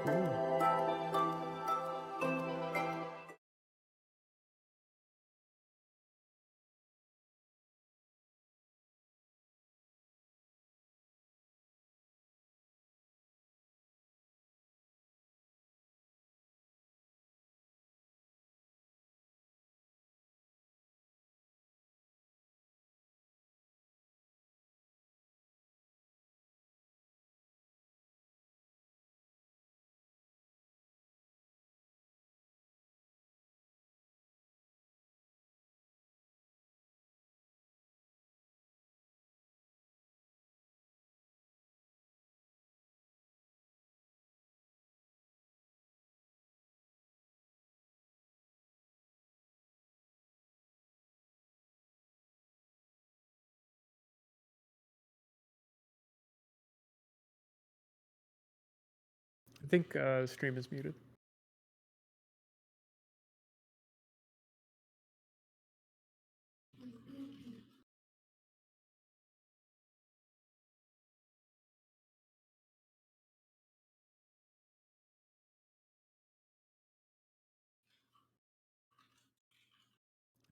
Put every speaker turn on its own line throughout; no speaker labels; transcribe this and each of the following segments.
Cool. I think stream is muted.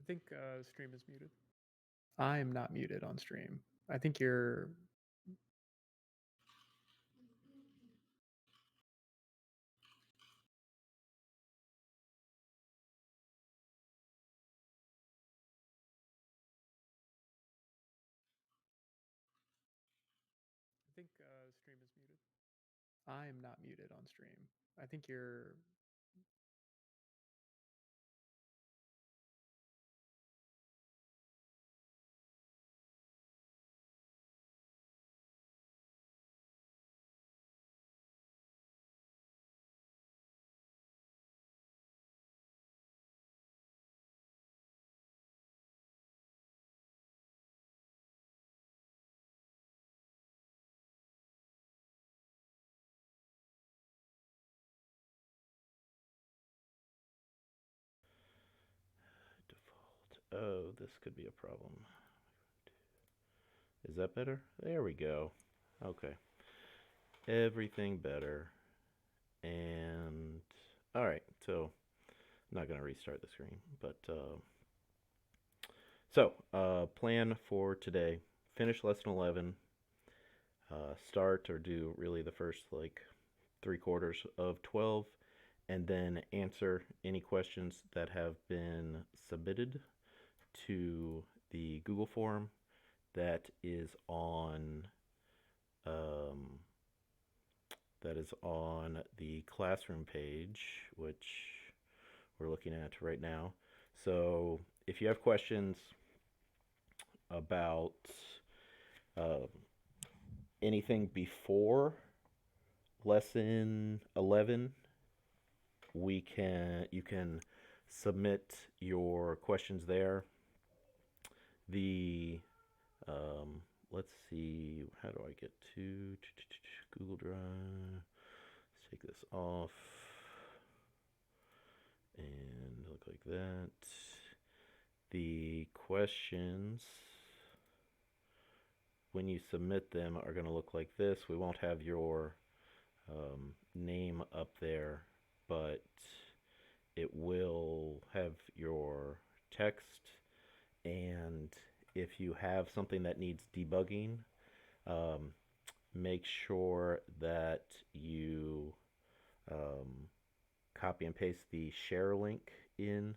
I think stream is muted. I am not muted on stream. I think you're. I think stream is muted. I am not muted on stream. I think you're.
Default. Oh, this could be a problem. Is that better? There we go. Okay. Everything better. And all right. So I'm not gonna restart the screen, but plan for today: finish lesson 11, start or do really the first like 3/4 of 12, and then answer any questions that have been submitted to the Google form that is on um, the classroom page, which we're looking at right now. So if you have questions about uh, anything before lesson 11, you can submit your questions there. The let's see, how do I get to Google Drive? Let's take this off and look like that. The questions, when you submit them, are going to look like this. We won't have your name up there, but it will have your text. And if you have something that needs debugging, um, make sure that you um, copy and paste the share link in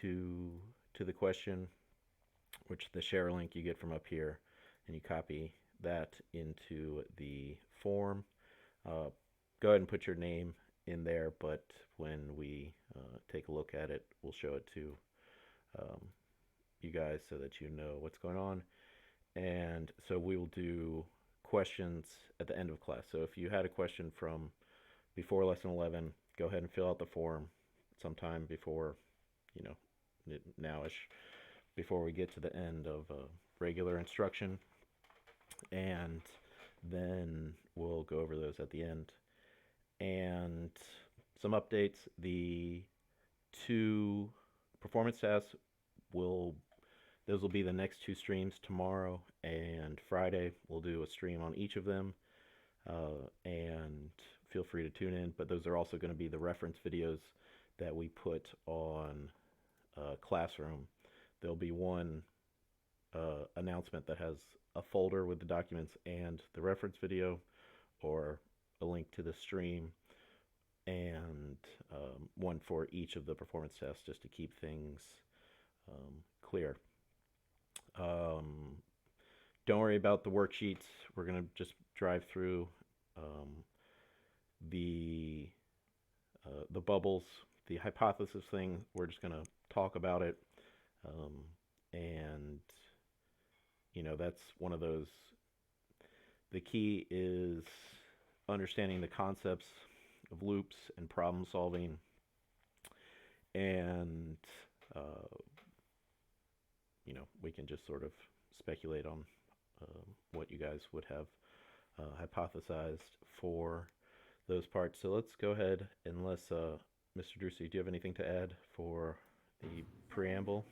to to the question, which the share link you get from up here, and you copy that into the form. Uh, Go ahead and put your name in there, but when we take a look at it, we'll show it to um, you guys so that you know what's going on. And so we will do questions at the end of class. So if you had a question from before lesson 11, go ahead and fill out the form sometime before, you know, nowish, before we get to the end of regular instruction. And then we'll go over those at the end. And some updates: the two performance tests will those will be the next two streams, tomorrow and Friday. We'll do a stream on each of them and feel free to tune in. But those are also going to be the reference videos that we put on Classroom. There'll be one announcement that has a folder with the documents and the reference video, or a link to the stream, and one for each of the performance tests, just to keep things clear. Um, don't worry about the worksheets. We're going to just drive through um, the the bubbles, the hypothesis thing. We're just going to talk about it, um, and that's one of those. The key is understanding the concepts of loops and problem solving, and uh, we can just sort of speculate on what you guys would have hypothesized for those parts. So let's go ahead, unless Mr. Drucy, do you have anything to add for the preamble?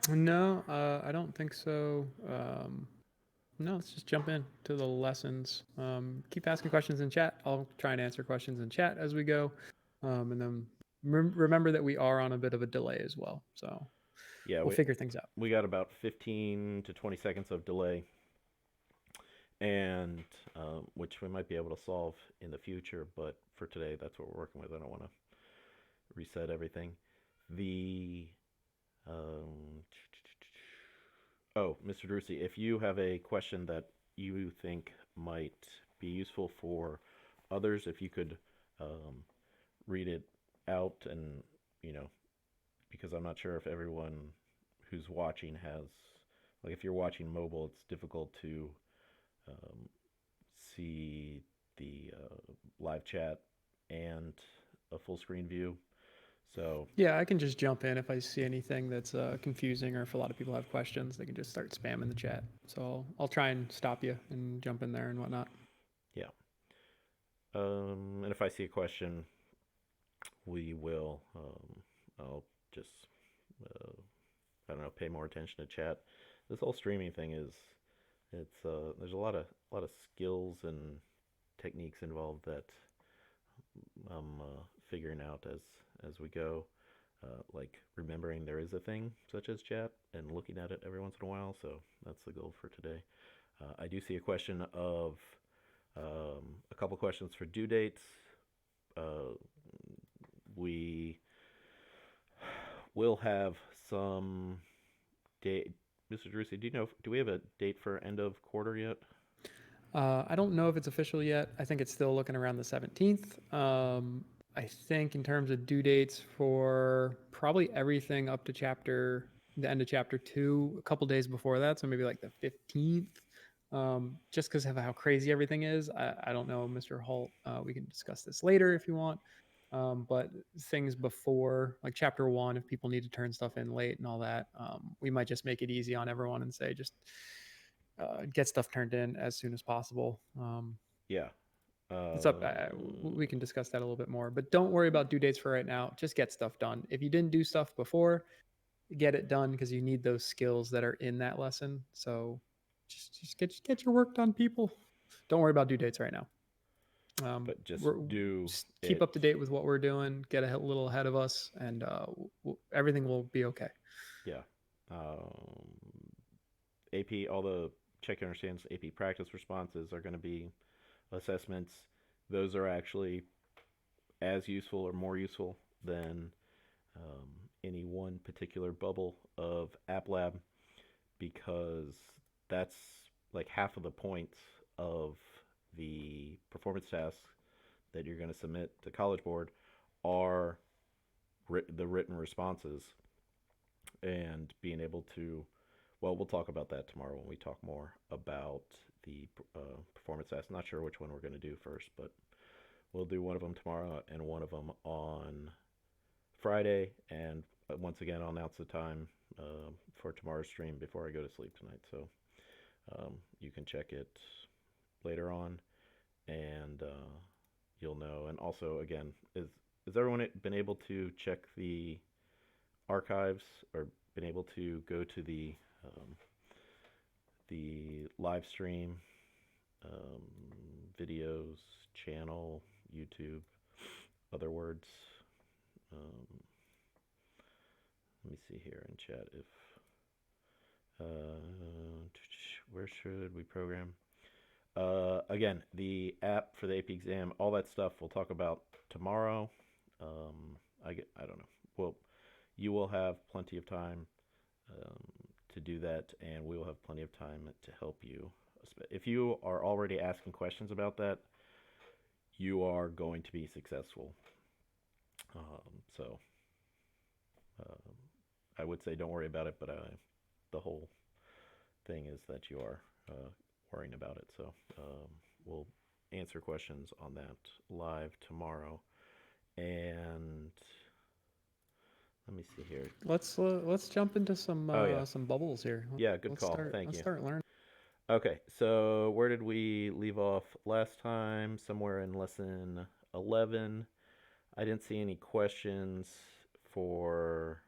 No, I don't think so. No, let's just jump in to the lessons. Keep asking questions in chat. I'll try and answer questions in chat as we go. And then remember that we are on a bit of a delay as well. So
Yeah,
we'll figure things out.
we got about 15 to 20 seconds of delay, and which we might be able to solve in the future. But for today, that's what we're working with. I don't want to reset everything. The um, oh, Mr. Drucy, if you have a question that you think might be useful for others, if you could read it out, and because I'm not sure if everyone who's watching has, like, if you're watching mobile, it's difficult to um, see the live chat and a full screen view. So
Yeah, I can just jump in if I see anything that's confusing, or if a lot of people have questions, they can just start spamming the chat. So I'll try and stop you and jump in there and whatnot.
yeah, and if I see a question, we will. I'll just I don't know, pay more attention to chat. This whole streaming thing is, it's there's a lot of skills and techniques involved that I'm figuring out as we go. Like remembering there is a thing such as chat and looking at it every once in a while. So that's the goal for today. I do see a question of a couple questions for due dates. We will have some date. Mr. Drucy, do we have a date for end of quarter yet?
I don't know if it's official yet. I think it's still looking around the 17th. I think in terms of due dates for probably everything up to the end of chapter 2, a couple days before that, so maybe like the 15th. Just because of how crazy everything is, I don't know, Mr. Holt. We can discuss this later if you want. But things before, like chapter 1, if people need to turn stuff in late and all that, we might just make it easy on everyone and say just get stuff turned in as soon as possible.
Yeah.
It's up. We can discuss that a little bit more, but don't worry about due dates for right now. Just get stuff done. If you didn't do stuff before, get it done, because you need those skills that are in that lesson. So just get your work done, people. Don't worry about due dates right now.
But just
We're
do
just keep
it.
up to date with what we're doing. Get a little ahead of us, and everything will be okay.
Yeah. Um, AP, all the check understands AP practice responses are going to be assessments. Those are actually as useful or more useful than um, any one particular bubble of App Lab, because that's like half of the points of the performance tasks that you're going to submit to College Board are the written responses, and being able to, well, we'll talk about that tomorrow when we talk more about the performance tasks. Not sure which one we're going to do first, but we'll do one of them tomorrow and one of them on Friday. And once again, I'll announce the time for tomorrow's stream before I go to sleep tonight. So you can check it later on, and you'll know. And also, again, is everyone been able to check the archives, or been able to go to the live stream videos channel YouTube, other words. Let me see here in chat if where should we program? Again, the app for the AP exam, all that stuff we'll talk about tomorrow. I don't know. Well, you will have plenty of time to do that, and we will have plenty of time to help you. If you are already asking questions about that, you are going to be successful. So I would say don't worry about it, but the whole thing is that you are worrying about it. So we'll answer questions on that live tomorrow. And let me see here.
Let's jump into some some bubbles here.
Yeah, good call. Thank you.
Let's start learning.
Okay, so where did we leave off last time? Somewhere in lesson 11. I didn't see any questions for.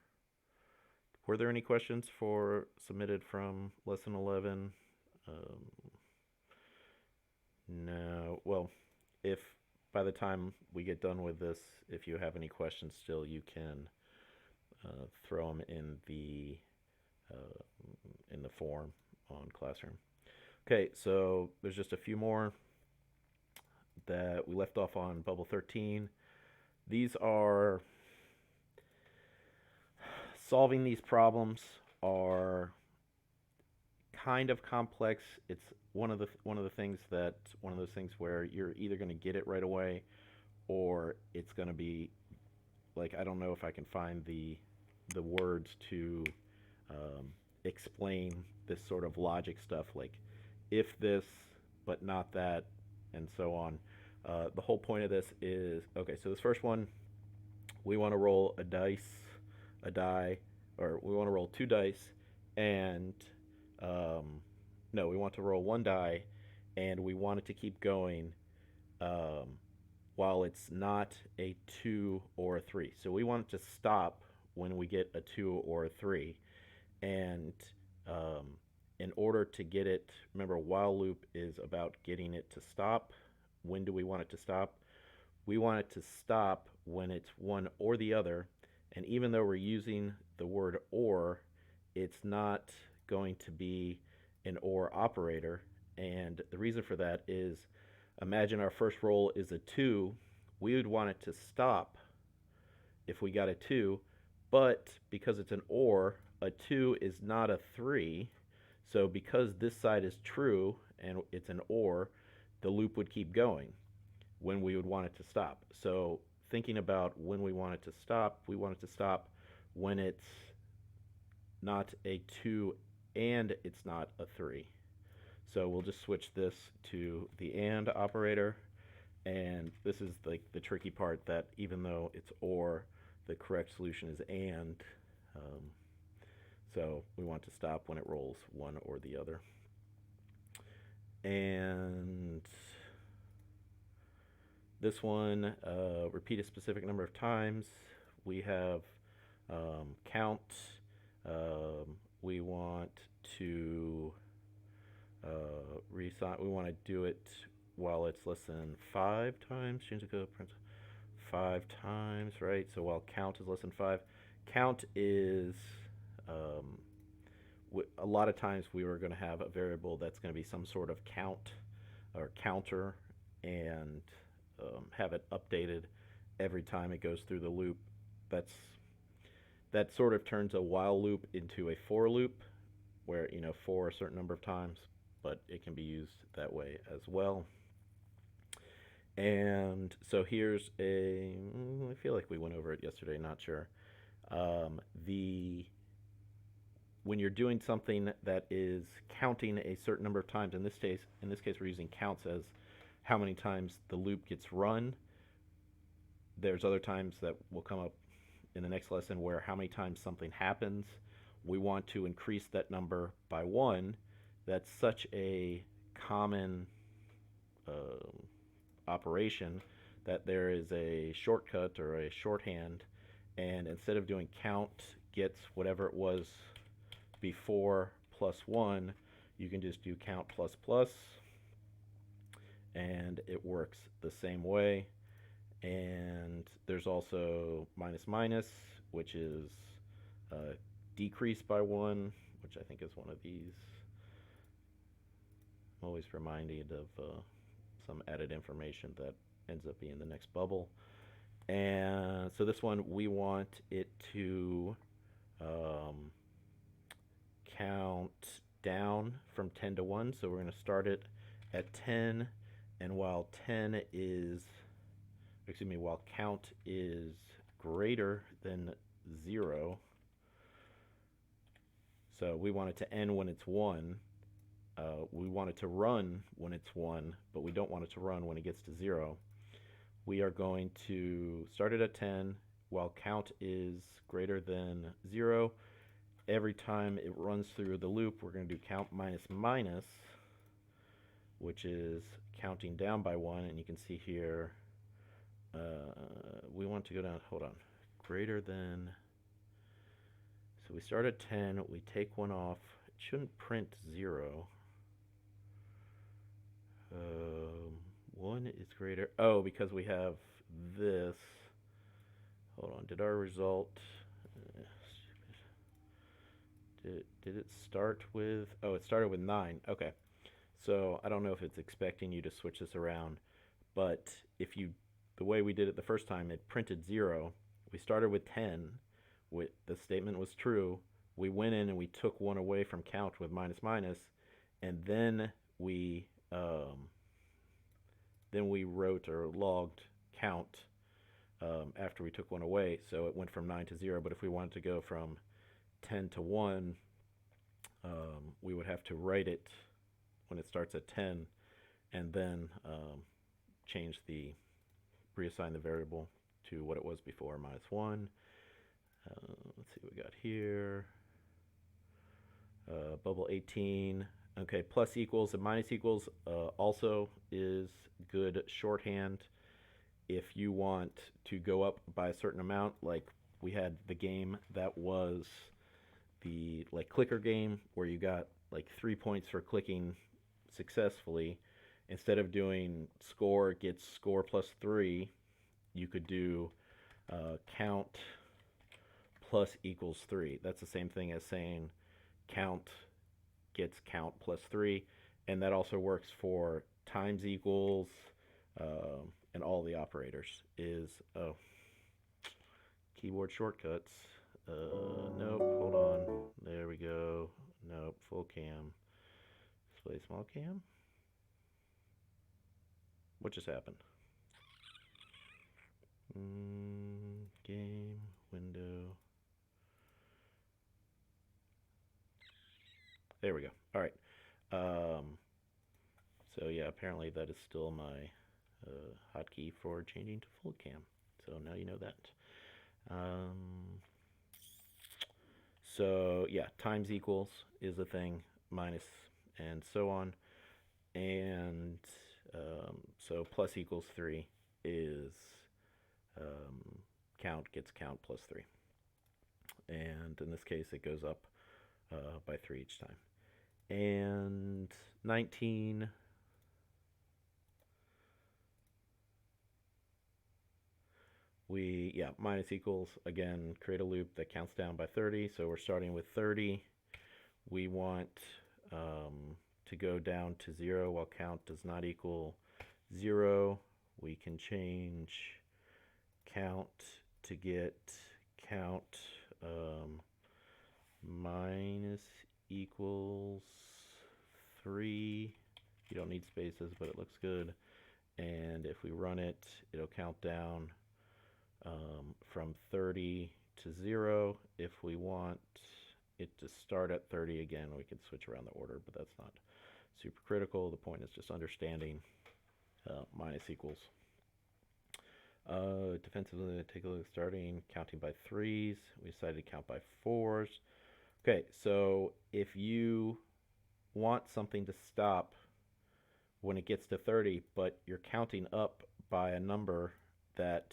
Were there any questions for submitted from lesson 11? No. Well, if by the time we get done with this, if you have any questions still, you can throw them in the form on Classroom. Okay, so there's just a few more that we left off on Bubble 13. These are solving these problems are kind of complex. It's one of those things where you're either going to get it right away, or it's going to be like, I don't know if I can find the words to explain this sort of logic stuff, like if this but not that, and so on. The whole point of this is, okay, so this first one, we want to roll a die, or we want to roll 2 dice, and no, we want to roll 1 die, and we want it to keep going while it's not a 2 or a 3. So we want it to stop when we get a 2 or a 3, and in order to get it, remember, while loop is about getting it to stop. When do we want it to stop? We want it to stop when it's one or the other, and even though we're using the word or, it's not going to be an or operator. And the reason for that is, imagine our first roll is a 2. We would want it to stop if we got a 2, but because it's an or, a 2 is not a 3. So because this side is true and it's an or, the loop would keep going when we would want it to stop. So thinking about when we want it to stop, we want it to stop when it's not a 2 and it's not a 3. So we'll just switch this to the and operator, and this is like the tricky part, that even though it's or, the correct solution is and. So we want to stop when it rolls one or the other. And this one, repeat a specific number of times. We have count. We want to we want to do it while it's less than 5 times. Change the code, print 5 times, right? So while count is less than 5, count is a lot of times we were going to have a variable that's going to be some sort of count or counter, and have it updated every time it goes through the loop. That sort of turns a while loop into a for loop, where, for a certain number of times, but it can be used that way as well. And so here's I feel like we went over it yesterday, not sure. When you're doing something that is counting a certain number of times, in this case we're using counts as how many times the loop gets run. There's other times that will come up in the next lesson where how many times something happens. We want to increase that number by 1. That's such a common operation that there is a shortcut or a shorthand, and instead of doing count gets whatever it was before plus 1, you can just do count plus plus, and it works the same way. And there's also minus minus, which is decrease by 1, which I think is one of these. I'm always reminded of some added information that ends up being the next bubble. And so this one, we want it to um, count down from 10 to 1. So we're going to start it at 10. And while while count is greater than 0, so we want it to end when it's 1. We want it to run when it's 1, but we don't want it to run when it gets to 0. We are going to start it at 10 while count is greater than 0. Every time it runs through the loop, we're going to do count minus minus, which is counting down by 1. And you can see here, we want to go down, hold on, greater than. So we start at 10, we take 1 off. It shouldn't print 0. 1 is greater. Oh, because we have this. Hold on, did our result. Did it start with. Oh, it started with 9. Okay. So I don't know if it's expecting you to switch this around, but if you. The way we did it the first time, it printed 0. We started with 10. The statement was true. We went in and we took 1 away from count with minus minus, and then we wrote or logged count after we took 1 away, so it went from 9 to 0. But if we wanted to go from 10 to 1, we would have to write it when it starts at 10, and then reassign the variable to what it was before, minus 1. Let's see what we got here. Bubble 18. Okay, plus equals and minus equals also is good shorthand. If you want to go up by a certain amount, like we had the game that was the clicker game where you got 3 points for clicking successfully, instead of doing score gets score plus 3, you could do count plus equals 3. That's the same thing as saying count gets count plus 3, and that also works for times equals and all the operators. Keyboard shortcuts. Nope, hold on. There we go. Nope, full cam. Display small cam. What just happened? Game window. There we go. All right. So yeah, apparently that is still my hotkey for changing to full cam. So now you know that. So yeah, times equals is a thing, minus and so on. And so plus equals 3 is count gets count plus 3. And in this case, it goes up by 3 each time. And 19. Minus equals, again, create a loop that counts down by 30. So we're starting with 30. We want to go down to 0 while count does not equal 0. We can change count to get count minus equals 3. You don't need spaces, but it looks good. And if we run it, it'll count down from 30 to 0. If we want it to start at 30 again, we can switch around the order, but that's not super critical. The point is just understanding minus equals. Defensively, take a look at starting, counting by 3s. We decided to count by 4s. Okay, so if you want something to stop when it gets to 30, but you're counting up by a number that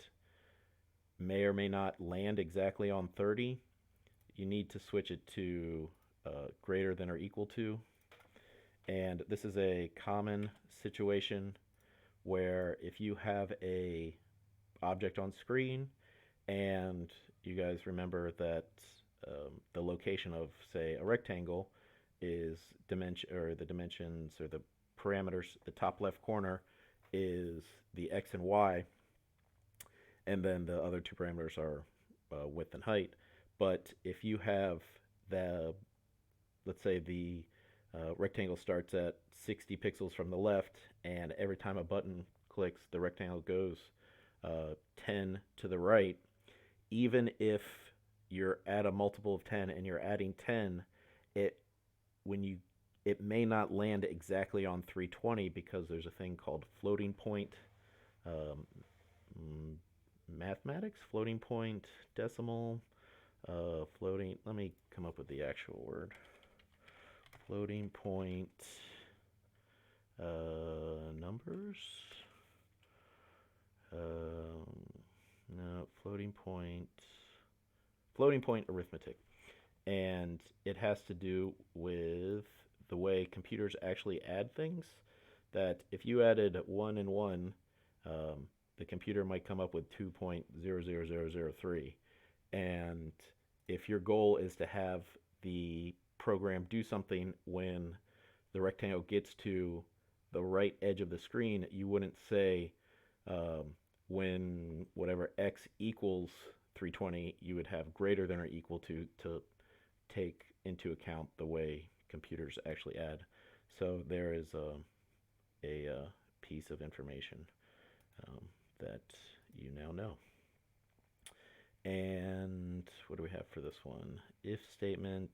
may or may not land exactly on 30, you need to switch it to greater than or equal to. And this is a common situation where if you have a object on screen, and you guys remember that the location of, say, a rectangle is dimension, or the dimensions or the parameters. The top left corner is the x and y, and then the other two parameters are width and height. But if you have the, let's say the rectangle starts at 60 pixels from the left, and every time a button clicks, the rectangle goes 10 to the right. Even if you're at a multiple of 10 and you're adding 10, it when you it may not land exactly on 320 because there's a thing called floating point um, mathematics, floating point decimal, floating. Let me come up with the actual word. Floating point numbers. No, floating point arithmetic, and it has to do with the way computers actually add things. That if you added 1 and 1, the computer might come up with 2.00003. And if your goal is to have the program do something when the rectangle gets to the right edge of the screen, you wouldn't say when whatever x equals 320, you would have greater than or equal to take into account the way computers actually add. So there is a piece of information that you now know. And what do we have for this one? If statement,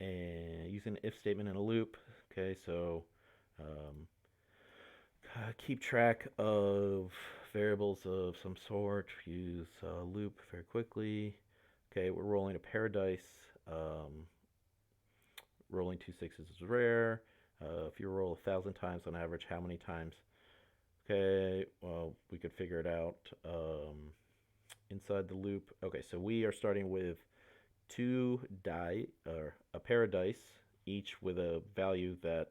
and using an if statement in a loop. Okay, so um, keep track of variables of some sort. Use a loop very quickly. Okay, we're rolling a pair of dice. Rolling 2 6s is rare. If you roll 1,000 times on average, how many times? Okay, well, we could figure it out inside the loop. Okay, so we are starting with 2 die, or a pair of dice, each with a value that,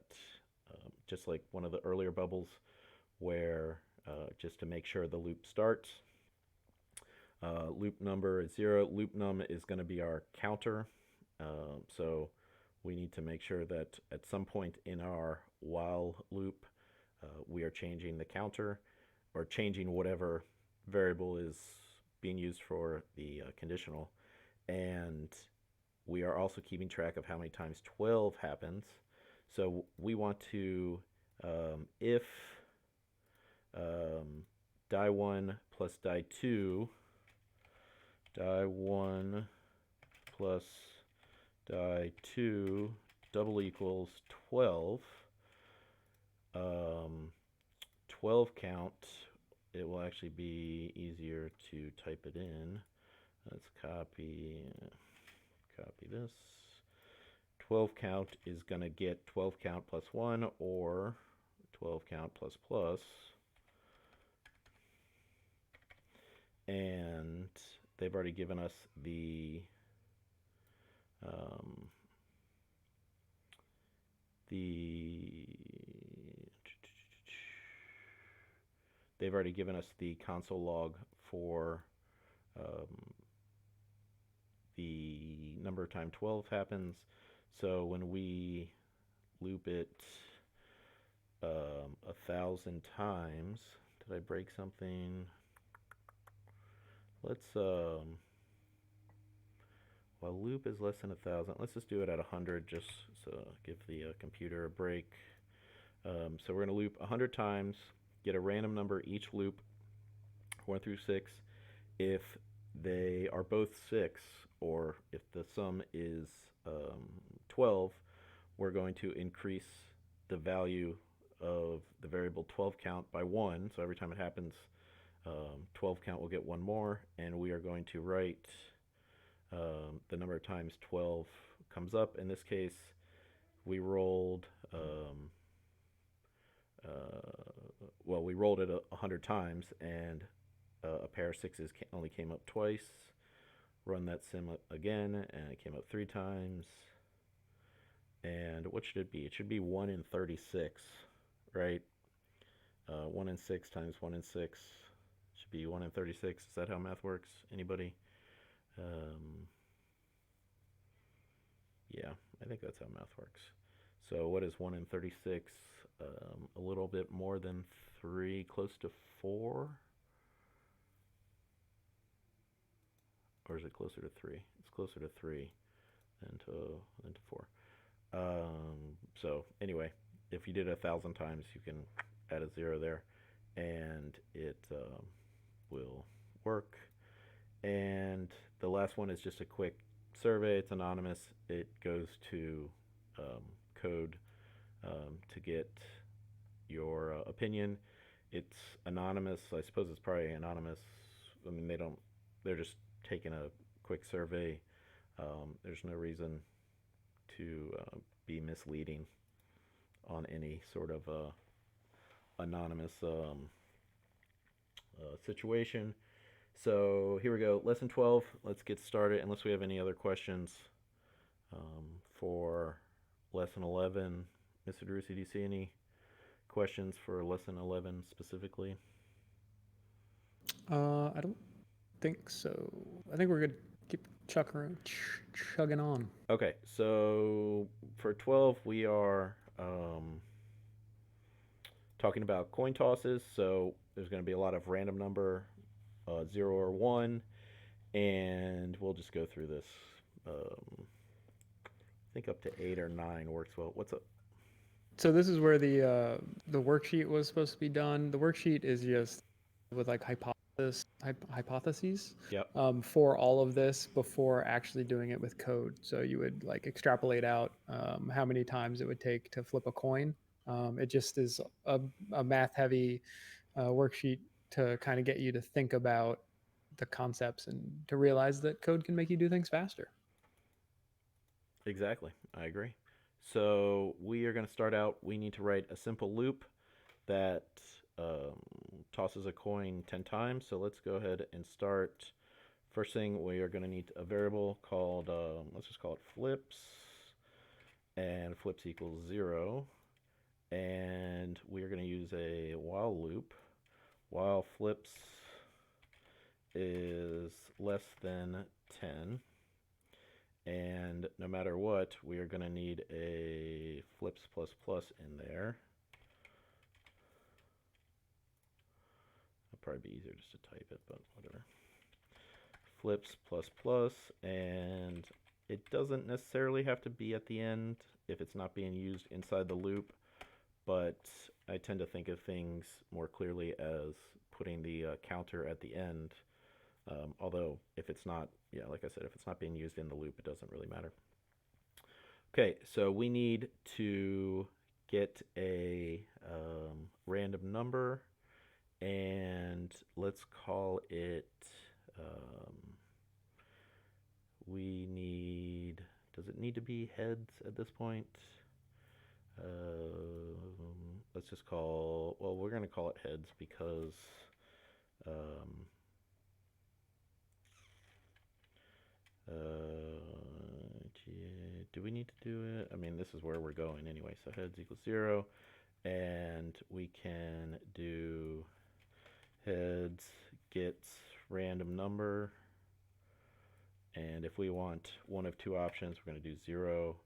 just like one of the earlier bubbles, where just to make sure the loop starts. Loop number is 0. Loop num is going to be our counter. So we need to make sure that at some point in our while loop, we are changing the counter, or changing whatever variable is being used for the conditional. And we are also keeping track of how many times 12 happens. So we want to, if die 1 plus die 2, die 1 plus die 2 double equals 12, 12 count, it will actually be easier to type it in. Let's copy this. 12 count is going to get 12 count plus 1, or 12 count plus plus. And they've already given us the they've already given us the console log for the number of time 12 happens. So when we loop it 1,000 times, did I break something? Let's while loop is less than 1,000, let's just do it at 100, just so give the computer a break. So we're going to loop 100 times, get a random number each loop, 1 through 6. If they are both 6, or if the sum is 12, we're going to increase the value of the variable 12 count by 1. So every time it happens, 12 count will get 1 more, and we are going to write the number of times 12 comes up. In this case, we rolled we rolled it 100 times, and a pair of 6s only came up twice. Run that sim again, and it came up 3 times. And what should it be? It should be 1 in 36, right? 1 in 6 times 1 in 6 should be 1 in 36. Is that how math works? Anybody? Um, yeah, I think that's how math works. So what is 1 in 36? A little bit more than 3, close to 4? Or is it closer to 3? It's closer to 3 than to 4. So anyway, if you did it 1,000 times, you can add a 0 there, and it will work. And the last one is just a quick survey. It's anonymous. It goes to code to get your opinion. It's anonymous. I suppose it's probably anonymous. I mean, they're just taking a quick survey. There's no reason to be misleading on any sort of anonymous situation. So here we go, lesson 12. Let's get started, unless we have any other questions for lesson 11. Mr. Drusi, do you see any questions for lesson 11 specifically?
I don't think so. I think we're good. Keep chugging on.
Okay, so for 12, we are talking about coin tosses. So there's going to be a lot of random number, 0 or 1, and we'll just go through this. I think up to 8 or 9 works well. What's up?
So this is where the worksheet was supposed to be done. The worksheet is just with like hypotheses
Yep.
for all of this before actually doing it with code. So you would like extrapolate out how many times it would take to flip a coin. It just is a math heavy worksheet to kind of get you to think about the concepts and to realize that code can make you do things faster.
Exactly. I agree. So we are going to start out. We need to write a simple loop that tosses a coin 10 times. So let's go ahead and start. First thing, we are going to need a variable called, let's just call it flips. And flips equals 0. And we are going to use a while loop. While flips is less than 10. And no matter what, we are going to need a flips plus plus in there. It'll probably be easier just to type it, but whatever. Flips plus plus, and it doesn't necessarily have to be at the end if it's not being used inside the loop, but I tend to think of things more clearly as putting the counter at the end. Although if it's not, yeah, like I said, if it's not being used in the loop, it doesn't really matter. Okay, so we need to get a random number, and let's call it, we need, does it need to be heads at this point? Let's just call, well, we're going to call it heads because do we need to do it? I mean, this is where we're going anyway. So heads equals 0, and we can do heads gets random number, and if we want one of two options, we're going to do 0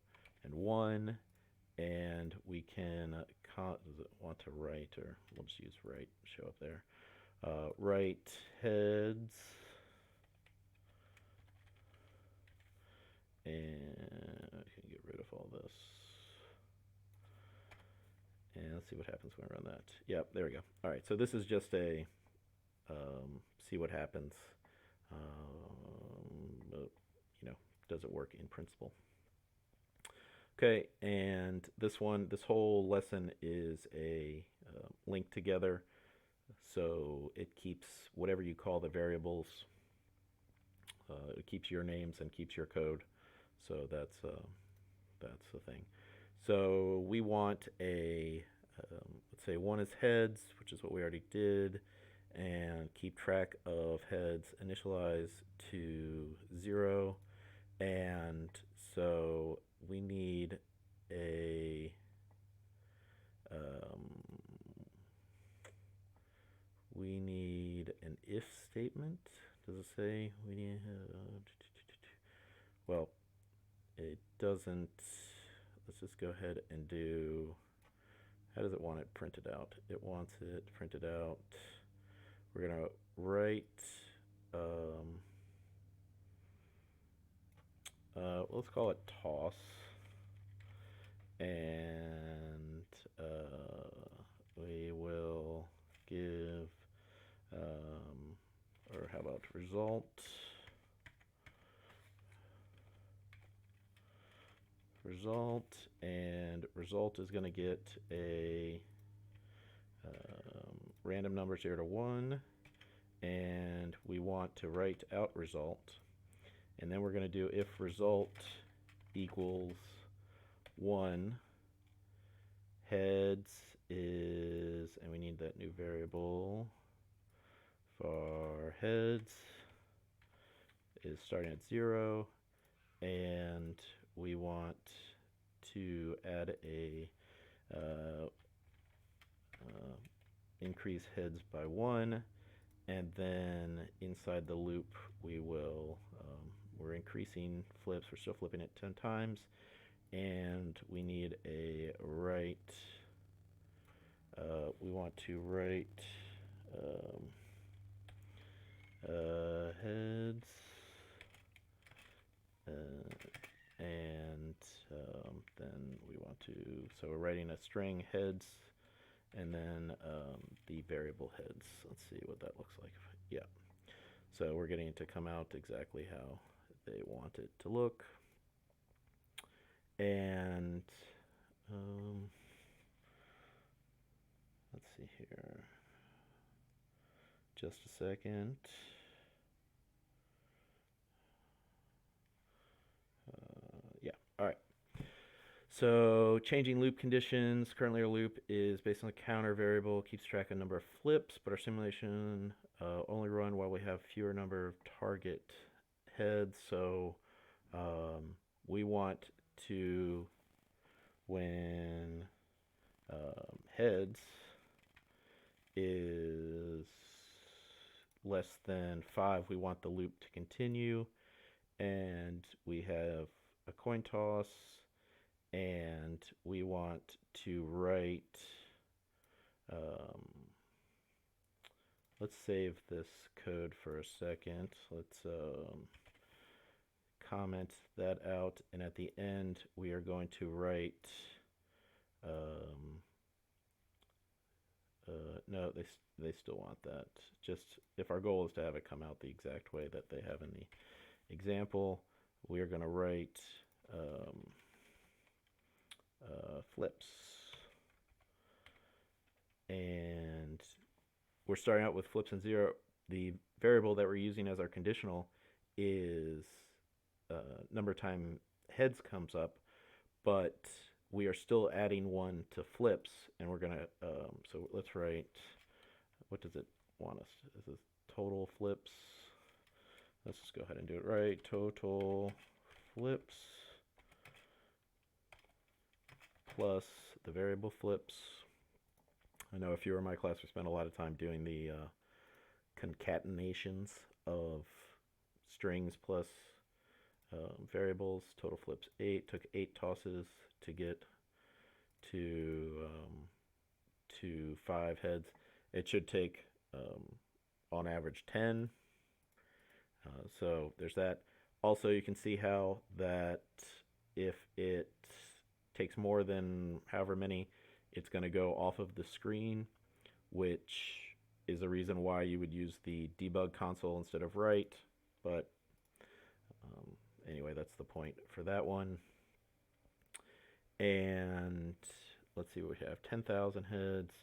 and 1, and we can does it want to write, or we'll just use write, show up there. Write heads, and I can get rid of all this. And let's see what happens when we run that. Yep, there we go. All right, so this is just a see what happens. But, you know, does it work in principle? Okay, and this whole lesson is a link together. So it keeps whatever you call the variables. It keeps your names and keeps your code. So that's the thing. So we want a let's say 1 is heads, which is what we already did, and keep track of heads initialize to 0, and so we need a we need an if statement. Does it say we need? Well, it doesn't. Let's just go ahead and do. How does it want it printed out? It wants it printed out. We're gonna write. Let's call it toss, and we will give, or how about result? Result, and result is going to get a random number 0 to 1, and we want to write out result, and then we're going to do if result equals 1, heads is, and we need that new variable for heads is starting at 0, and we want to add a increase heads by 1, and then inside the loop we will, we're increasing flips, we're still flipping it 10 times, and we need a write, we want to write heads, and then we want to, so we're writing a string heads, and then the variable heads. Let's see what that looks like. Yeah, so we're getting it to come out exactly how they want it to look. And let's see here, just a second. Yeah, all right. So changing loop conditions. Currently our loop is based on the counter variable, keeps track of number of flips, but our simulation only run while we have fewer number of target heads. So we want to, when heads is less than 5, we want the loop to continue, and we have a coin toss, and we want to write, let's save this code for a second. Let's comment that out, and at the end we are going to write, no, they still want that. Just if our goal is to have it come out the exact way that they have in the example, we are going to write flips, and we're starting out with flips and 0. The variable that we're using as our conditional is number time heads comes up, but we are still adding 1 to flips, and we're gonna so let's write, what does it want us? Is this total flips? Let's just go ahead and do it right. Total flips plus the variable flips. I know if you were in my class, we spent a lot of time doing the concatenations of strings plus variables. Total flips 8. Took 8 tosses to get to 5 heads. It should take on average 10. So there's that. Also, you can see how that if it takes more than however many, it's going to go off of the screen, which is a reason why you would use the debug console instead of write. But anyway, that's the point for that one. And let's see what we have. 10,000 heads.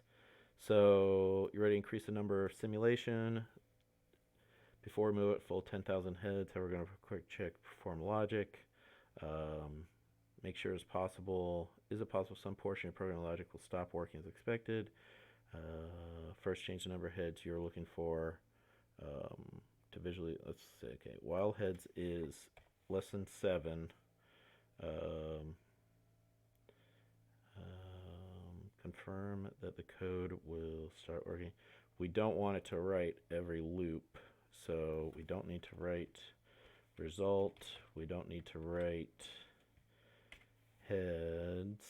So you're ready to increase the number of simulation. Before we move it full 10,000 heads, how we're going to quick check perform logic. Make sure it's possible. Is it possible some portion of program logic will stop working as expected? First, change the number of heads you're looking for to visually. Let's say, okay, while heads is less than 7. Confirm that the code will start working we don't want it to write every loop. So we don't need to write result. We don't need to write heads.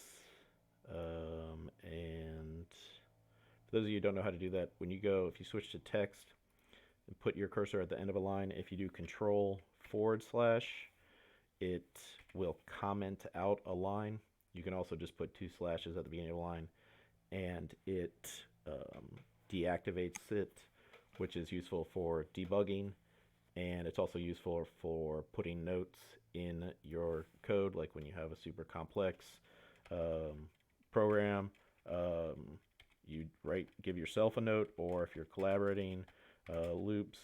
And for those of you who don't know how to do that, when you go, if you switch to text and put your cursor at the end of a line, if you do control /, it will comment out a line. You can also just put 2 slashes at the beginning of a line, and it deactivates it, which is useful for debugging, and it's also useful for putting notes in your code, like when you have a super complex program. You give yourself a note, or if you're collaborating, loops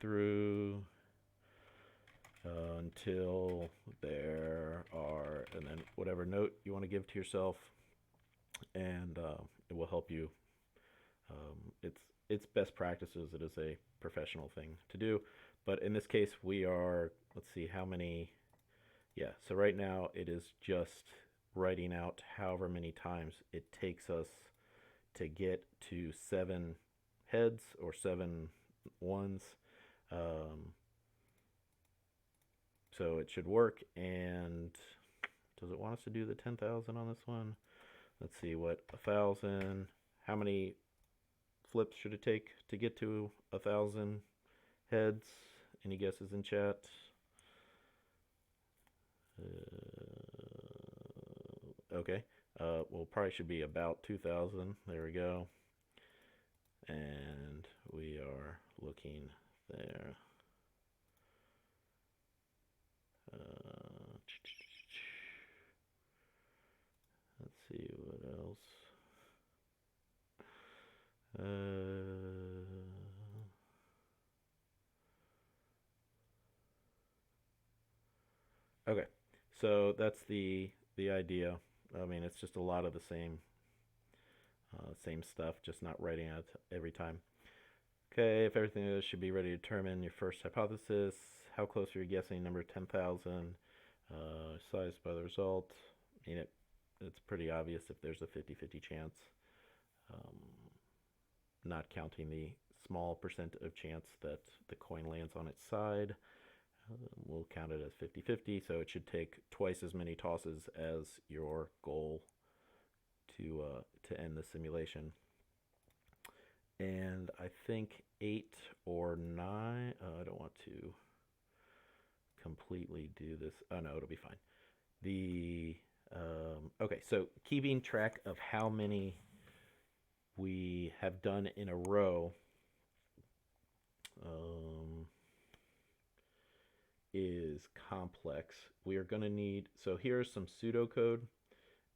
through until there are, and then whatever note you want to give to yourself, and it will help you. It's best practices. It is a professional thing to do, but in this case we are, let's see how many. Yeah, so right now it is just writing out however many times it takes us to get to 7 heads or 7 ones. So it should work. And does it want us to do the 10,000 on this one? Let's see, what, 1,000? How many flips should it take to get to 1,000 heads? Any guesses in chat? Okay. Well, probably should be about 2,000. There we go. And we are looking there. Let's see what else. Okay, so that's the idea. I mean, it's just a lot of the same stuff, just not writing it every time. Okay, if everything is, should be ready to determine your first hypothesis. How close are you guessing number 10,000? Sized by the result. I mean, it's pretty obvious if there's a 50-50 chance. Not counting the small percent of chance that the coin lands on its side. We'll count it as 50-50, so it should take twice as many tosses as your goal to end the simulation. And I think 8 or 9, I don't want to completely do this. Oh no, it'll be fine. Okay, so keeping track of how many we have done in a row is complex. We are going to need, so here's some pseudocode,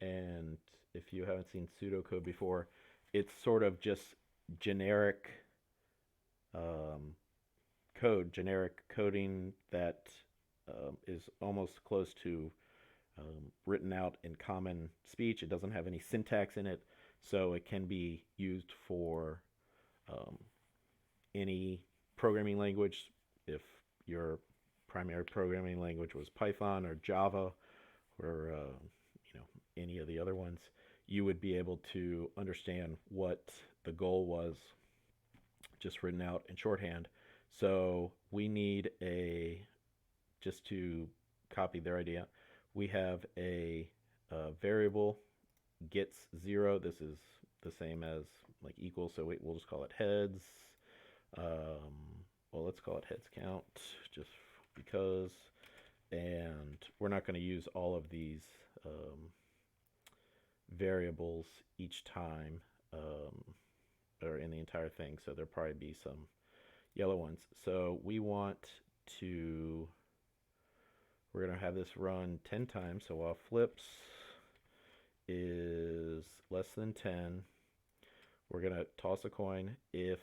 and if you haven't seen pseudocode before, it's sort of just generic code, generic coding that is almost close to written out in common speech. It doesn't have any syntax in it, so it can be used for any programming language. If your primary programming language was Python or Java or any of the other ones, you would be able to understand what the goal was just written out in shorthand. So we need just to copy their idea, we have a variable gets 0. This is the same as like equals, so we'll just call it heads. Well, let's call it heads count just because, and we're not going to use all of these variables each time or in the entire thing, so there'll probably be some yellow ones. So we're going to have this run 10 times, so while flips is less than 10, we're going to toss a coin. If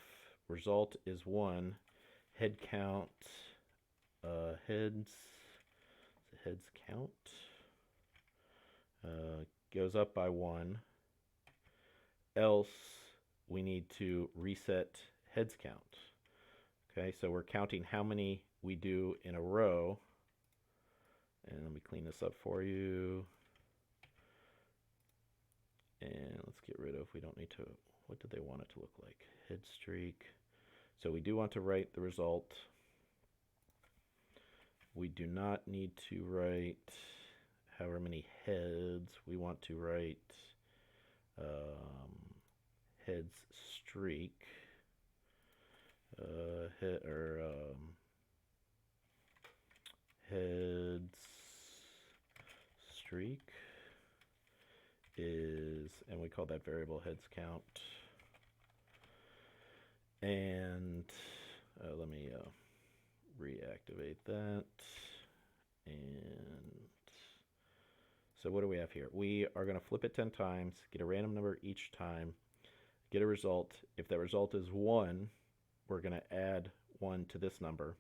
result is 1, head count, heads count goes up by 1, else we need to reset heads count. Okay, so we're counting how many we do in a row. And let me clean this up for you. And let's get rid of, we don't need to, what do they want it to look like? Head streak. So we do want to write the result. We do not need to write however many heads. We want to write heads streak. Heads streak is, and we call that variable heads count. And let me reactivate that. And so what do we have here? We are going to flip it 10 times, get a random number each time, get a result. If that result is 1, we're going to add 1 to this number.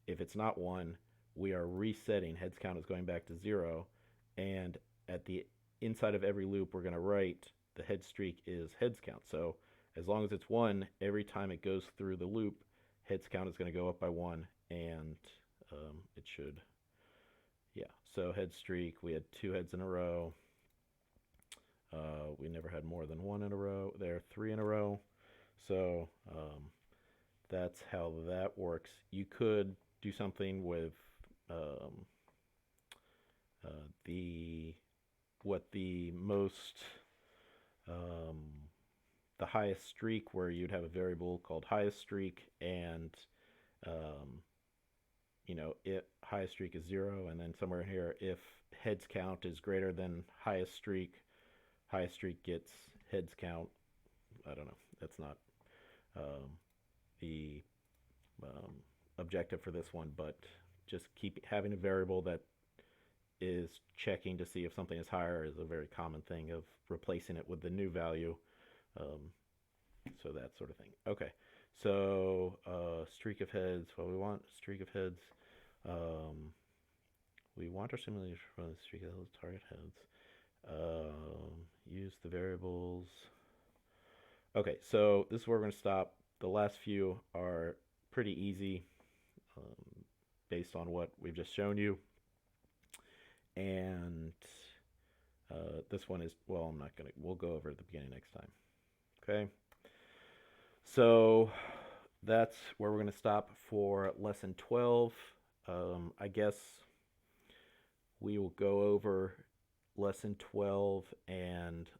If it's not 1, we are resetting. Heads count is going back to 0. And at the inside of every loop, we're going to write the head streak is heads count. So as long as it's 1, every time it goes through the loop, heads count is going to go up by 1, and it should, yeah. So head streak, we had 2 heads in a row. We never had more than 1 in a row. There, 3 in a row. So that's how that works. You could do something with the highest streak, where you'd have a variable called highest streak, and highest streak is 0, and then somewhere here, if heads count is greater than highest streak gets heads count. I don't know. That's not the objective for this one, but just keep having a variable that is checking to see if something is higher is a very common thing of replacing it with the new value. So that sort of thing. Okay, so streak of heads. Well, we want streak of heads. We want our simulation for the streak of heads, target heads. Use the variables. Okay, so this is where we're going to stop. The last few are pretty easy based on what we've just shown you. And this one is, well, I'm not going to, we'll go over at the beginning next time. Okay, so that's where we're going to stop for lesson 12. I guess we will go over lesson 12 and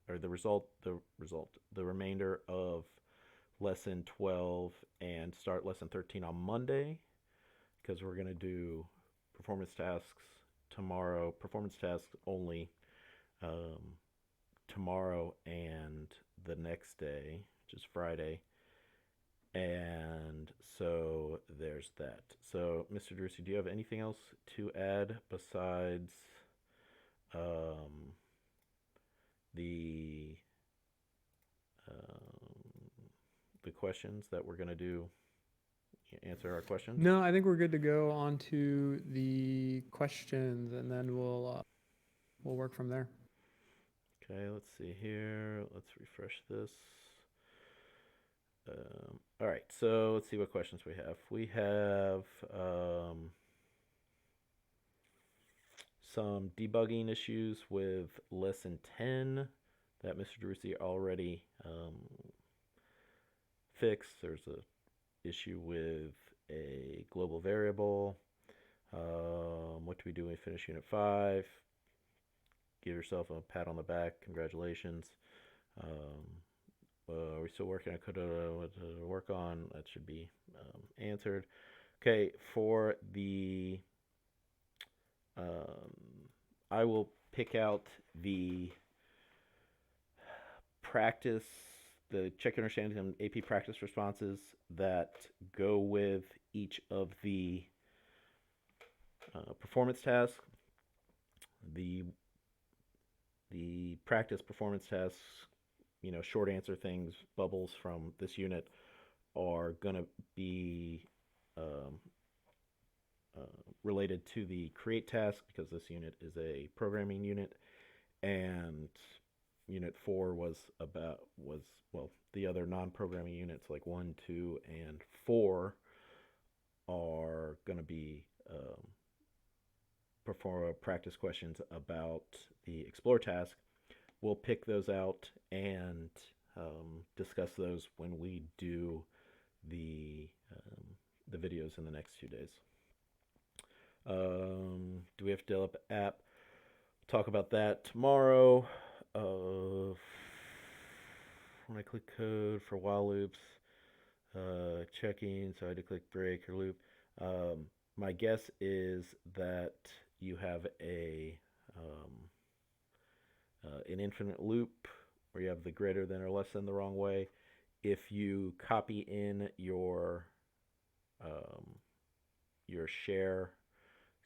the remainder of lesson 12 and start lesson 13 on Monday, because we're going to do performance tasks tomorrow, performance tasks only tomorrow and the next day, which is Friday. And so there's that. So, Mr. Drusi, do you have anything else to add besides the questions that we're going to do? Answer our questions?
No, I think we're good to go on to the questions, and then we'll work from there.
Okay, let's see here. Let's refresh this. All right, so let's see what questions we have. We have some debugging issues with lesson 10 that Mr. Drusi already fixed. There's a issue with a global variable. What do we do when we finish Unit 5? Give yourself a pat on the back. Congratulations. Are we still working on code to work on? That should be answered. Okay, for the I will pick out the practice, the check your understanding and AP practice responses that go with each of the performance tasks. The practice performance tasks, short answer things, bubbles from this unit, are going to be related to the create task, because this unit is a programming unit, and Unit 4 was the other non-programming units like 1, 2, and 4 are going to be perform practice questions about the explore task, we'll pick those out and discuss those when we do the um, the videos in the next few days. Do we have to develop an app? Talk about that tomorrow. When I click code for while loops, checking, so I had to click break or loop. My guess is that you have an infinite loop where you have the greater than or less than the wrong way. If you copy in um, your share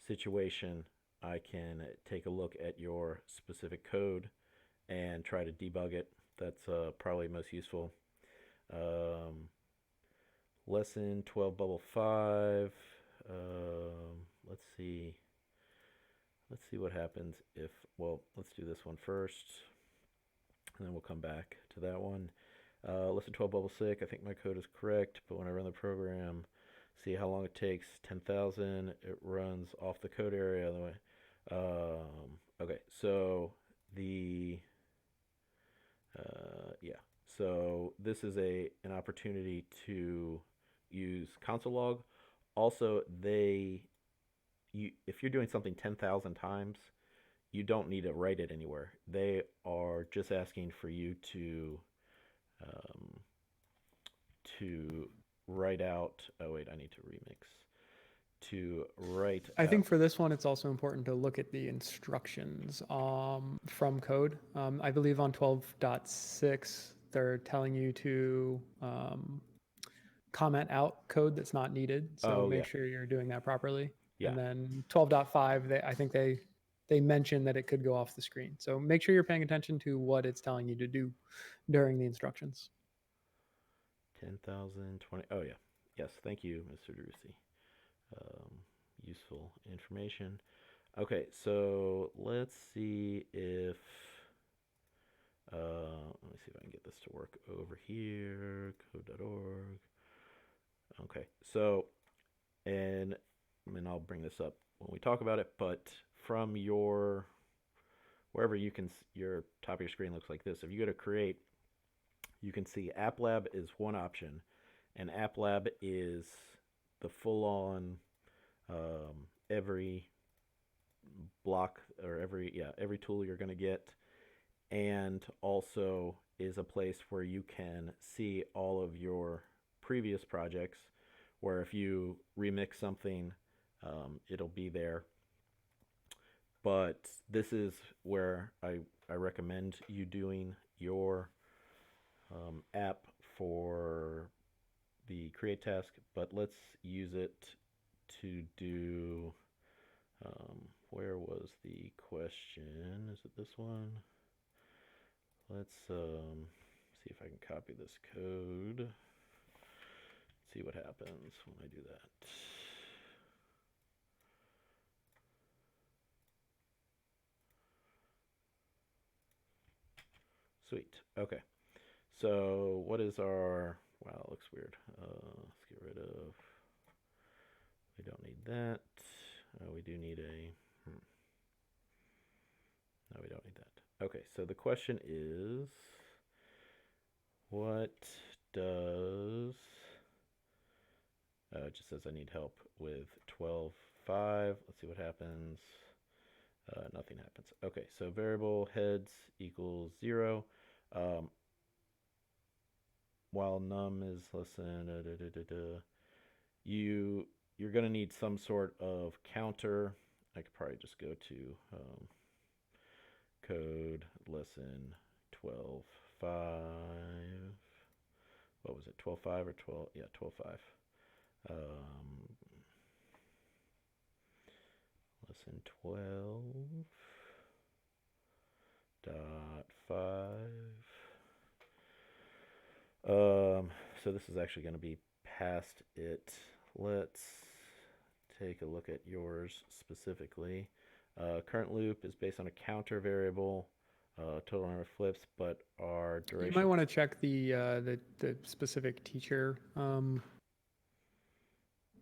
situation, I can take a look at your specific code and try to debug it. That's probably most useful. Um, Lesson 12 bubble 5. Let's see. Let's see what happens if, well, let's do this one first, and then we'll come back to that one. Lesson 12 bubble 6. I think my code is correct, but when I run the program, see how long it takes. 10,000. It runs off the code area. Okay, so the yeah. So this is an opportunity to use console log. Also, if you're doing something 10,000 times, you don't need to write it anywhere. They are just asking for you um, to write out. Oh wait, I need to remix. To write
I
out.
think for this one, it's also important to look at the instructions from code. I believe on 12.6, they're telling you to comment out code that's not needed. So
Oh
make
yeah,
sure you're doing that properly.
yeah.
And then 12.5, I think they mention that it could go off the screen. So make sure you're paying attention to what it's telling you to do during the instructions.
10,020. Oh yeah. Yes, thank you, Mr. Drusi. Um, Useful information. Okay, so let's see if let me see if I can get this to work over here. Code.org. Okay, so and I mean I'll bring this up when we talk about it, but from your wherever you can your top of your screen looks like this. If you go to create, you can see App Lab is one option, and App Lab is the full-on every block or every tool you're going to get, and also is a place where you can see all of your previous projects, where if you remix something, it'll be there. But this is where I recommend you doing your app for the create task, but let's use it to do. Where was the question? Is it this one? Let's see if I can copy this code. See what happens when I do that. Sweet. Okay. So what is our? Wow, it looks weird. Let's get rid of. We don't need that. We do need a. No, we don't need that. Okay, so the question is, what does? It just says I need help with 12.5. Let's see what happens. Nothing happens. Okay, so variable heads equals 0. Um, while num is less than you're gonna need some sort of counter. I could probably just go to code lesson 12.5. What was it? 12.5 or 12? Yeah, 12.5. Um, lesson 12.5. So this is actually going to be past it. Let's take a look at yours specifically. Current loop is based on a counter variable, total number of flips, but our
You might
duration.
want to check the specific teacher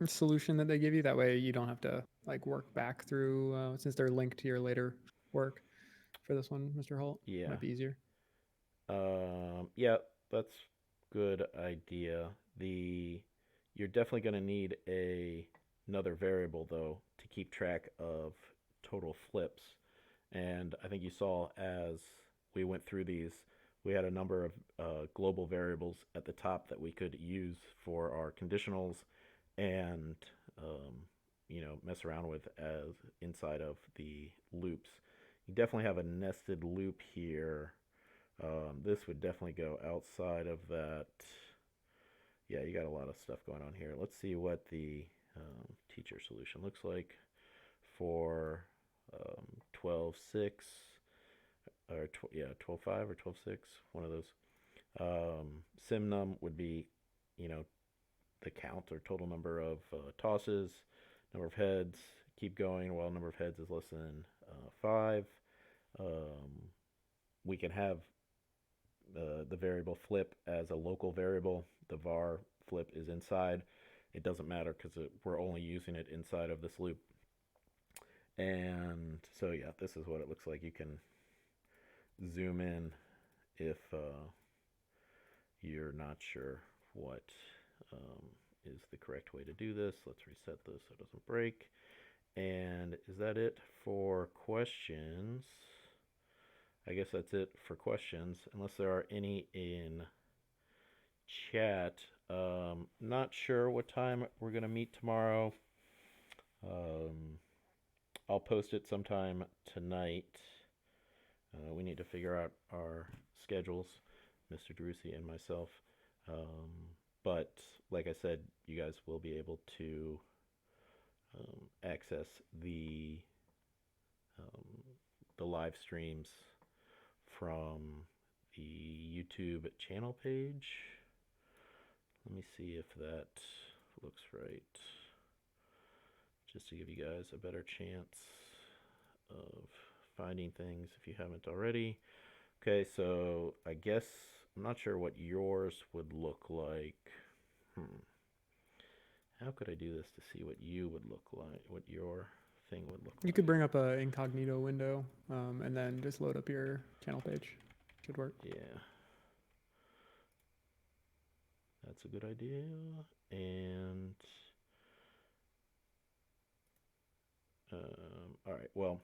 solution that they give you. That way you don't have to like work back through since they're linked to your later work. for this one, Mr. Holt.
Yeah.
Might be easier.
Yeah, that's good idea. The You're definitely going to need another variable though to keep track of total flips. And I think you saw as we went through these, we had a number of global variables at the top that we could use for our conditionals and um, mess around with as inside of the loops. You definitely have a nested loop here. This would definitely go outside of that. Yeah, you got a lot of stuff going on here. Let's see what the teacher solution looks like for 12.6 or 12.5 or 12.6, one of those. Simnum would be, you know, the count or total number of tosses, number of heads. Keep going while number of heads is less than 5. Um, we can have the variable flip as a local variable. The var flip is inside. It doesn't matter because we're only using it inside of this loop. And so yeah, this is what it looks like. You can zoom in if you're not sure what is the correct way to do this. Let's reset this so it doesn't break. And is that it for questions? I guess that's it for questions, unless there are any in chat. Not sure what time we're going to meet tomorrow. Um, I'll post it sometime tonight. We need to figure out our schedules, Mr. Drusi and myself. But like I said, you guys will be able to access um, the live streams from the YouTube channel page. Let me see if that looks right. Just to give you guys a better chance of finding things if you haven't already. Okay, so I guess I'm not sure what yours would look like. How could I do this to see what you would look like, what your thing would look
You
like?
could bring up an incognito window and then just load up your channel page. Should work.
Yeah. That's a good idea. And all right, well,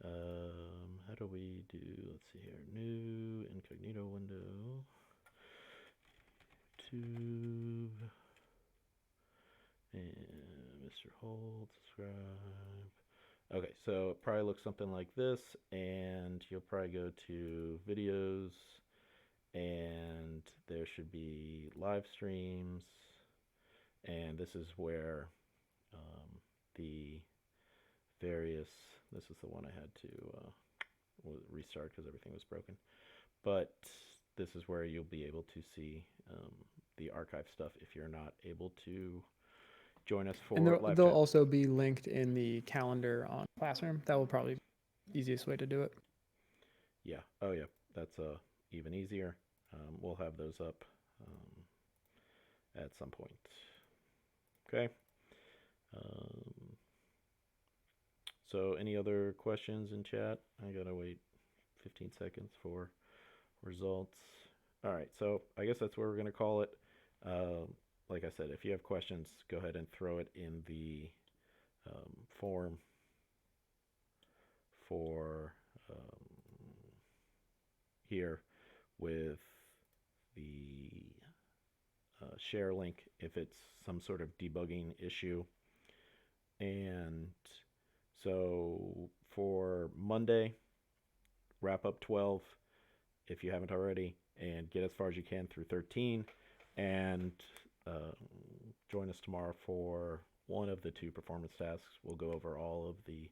how do we do? Let's see here. New incognito window. YouTube. And Mr. Hold, subscribe. Okay, so it probably looks something like this, and you'll probably go to videos, and there should be live streams, and this is where the various, this is the one I had to restart because everything was broken, but this is where you'll be able to see the archive stuff if you're not able to join us for
And
live
they'll
chat.
also be linked in the calendar on Classroom. That will probably be the easiest way to do it.
Yeah. Oh, yeah. That's even easier. We'll have those up at some point. Okay. Um, so, any other questions in chat? I gotta wait 15 seconds for results. All right. So, I guess that's where we're gonna call it. Like I said, if you have questions, go ahead and throw it in the form for here with the share link if it's some sort of debugging issue. And so for Monday, wrap up 12 if you haven't already, and get as far as you can through 13. And join us tomorrow for one of the 2 performance tasks. We'll go over all of the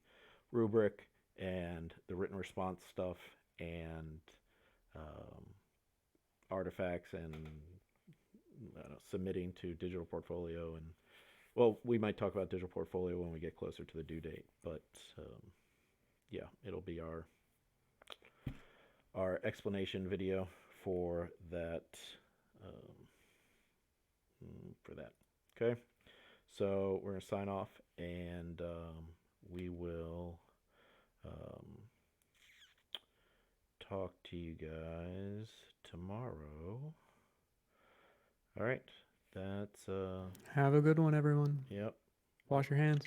rubric and the written response stuff and artifacts and submitting to digital portfolio. And well, we might talk about digital portfolio when we get closer to the due date, but yeah, it'll be our explanation video for that okay, so we're gonna sign off, and we will talk to you guys tomorrow. All right. That's
Have a good one, everyone.
yep.
Wash your hands.